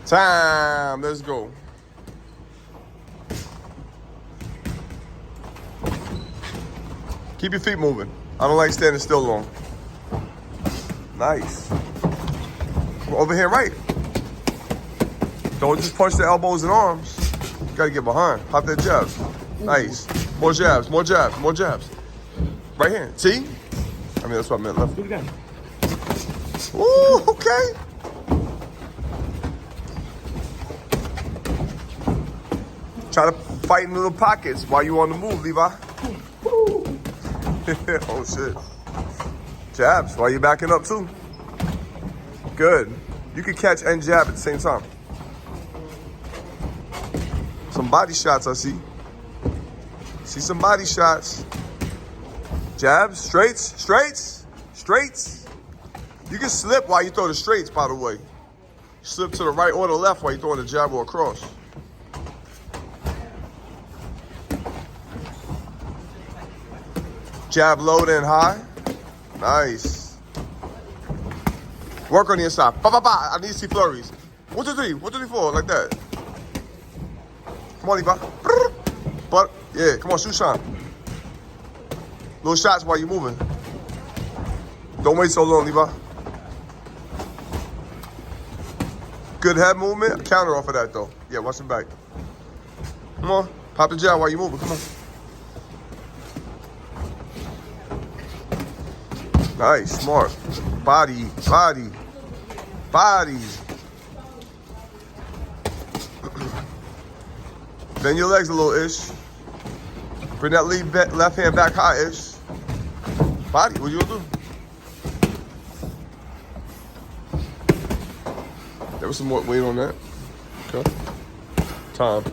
Time. Let's go. Keep your feet moving. I don't like standing still long. Nice. Over here, right. Don't just punch the elbows and arms. You gotta get behind. Pop that jab. Nice. More jabs, more jabs, more jabs. Right here. See? I mean, that's what I meant. Left. Do it again. Ooh, okay. Try to fight in little pockets while you on the move, Levi. Oh, shit. Jabs while you're backing up, too. Good. You can catch and jab at the same time. Some body shots, I see. See some body shots. Jabs, straights, straights, straights. You can slip while you throw the straights, by the way. Slip to the right or the left while you're throwing the jab or a cross. Jab low then high. Nice. Work on the inside. Ba, ba, ba. I need to see flurries. 1, 2, 3. 1, 2, 3, 4. Like that. Come on, Levi. But, yeah, come on, shoot shine. Little shots while you're moving. Don't wait so long, Levi. Good head movement. Counter off of that, though. Yeah, watch him back. Come on. Pop the jab while you're moving. Come on. Nice, smart. Body, body, body. Bend your legs a little ish. Bring that left hand back high ish. Body, what you gonna do? There was some more weight on that. Okay. Time.